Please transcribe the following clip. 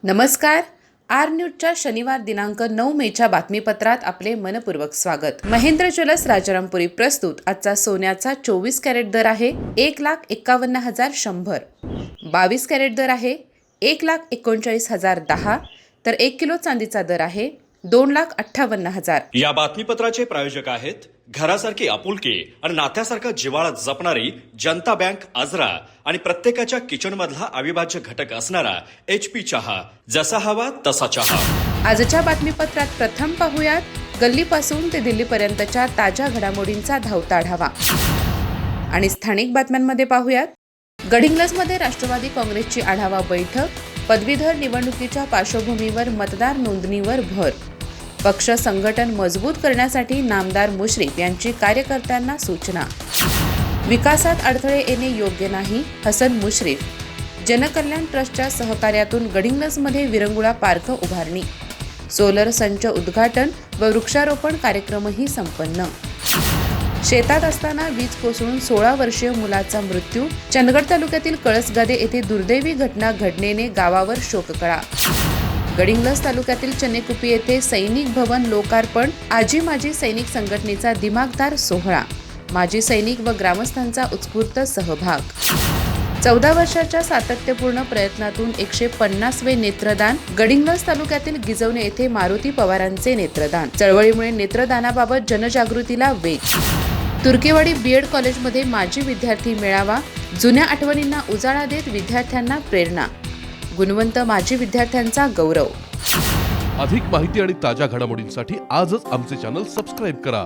नमस्कार. आर न्यूजच्या शनिवार दिनांक 9 मेच्या बातमीपत्रात आपले मनपूर्वक स्वागत. महेंद्र ज्वेलर्स राजारामपुरी प्रस्तुत आजचा सोन्याचा 24 कॅरेट दर आहे 1,51,100. 22 कॅरेट दर आहे 1,39,010. तर 1 किलो चांदीचा दर आहे 2,58,000. या बातमीपत्राचे प्रायोजक आहेत घरासारखी आपुलकी आणि नात्यासारखा जिव्हाळा जपणारी जनता बँक आजरा आणि प्रत्येकाच्या किचन मधला अविभाज्य घटक असणारा HP चहा. जसा हवा तसा चहा. आजच्या बातमीपत्रात प्रथम पाहूयात गल्लीपासून ते दिल्लीपर्यंतच्या ताज्या घडामोडींचा धावता आढावा. आणि स्थानिक बातम्यांमध्ये पाहूयात गडिंग्लजमध्ये राष्ट्रवादी काँग्रेसची आढावा बैठक. पदवीधर निवडणुकीच्या पार्श्वभूमीवर मतदार नोंदणीवर भर. पक्ष संघटन मजबूत करण्यासाठी नामदार मुश्रीफ यांची कार्यकर्त्यांना सूचना. विकासात अडथळे येणे योग्य नाही, हसन मुश्रीफ. जनकल्याण ट्रस्टच्या सहकार्यातून गडिंग्लजमध्ये विरंगुळा पार्क उभारणी. सोलर संच उद्घाटन व वृक्षारोपण कार्यक्रमही संपन्न. शेतात असताना वीज कोसळून 16 वर्षीय मुलाचा मृत्यू. चंदगड तालुक्यातील कळसगादे येथे दुर्दैवी घटना घडनेने गावावर शोककळा. गडिंग्लज तालुक्यातील चन्नेकुपी येथे सैनिक भवन लोकार्पण. आजी माजी सैनिक संघटनेचा दिमागदार सोहळा. माजी सैनिक व ग्रामस्थांचा उत्स्फूर्त सहभाग. 14 वर्षाच्या सातत्यपूर्ण प्रयत्नातून 150वे नेत्रदान. गडिंग्लज तालुक्यातील गिजवणे येथे मारुती पवारांचे नेत्रदान. चळवळीमुळे नेत्रदानाबाबत जनजागृतीला वेग. तुर्केवाडी BEd कॉलेजमध्ये माजी विद्यार्थी मेळावा. जुन्या आठवणींना उजाळा देत विद्यार्थ्यांना प्रेरणा. गुणवंत माजी विद्यार्थ्यांचा गौरव. अधिक माहिती आणि ताज्या घडामोडींसाठी आजच आमचे चॅनल सबस्क्राईब करा.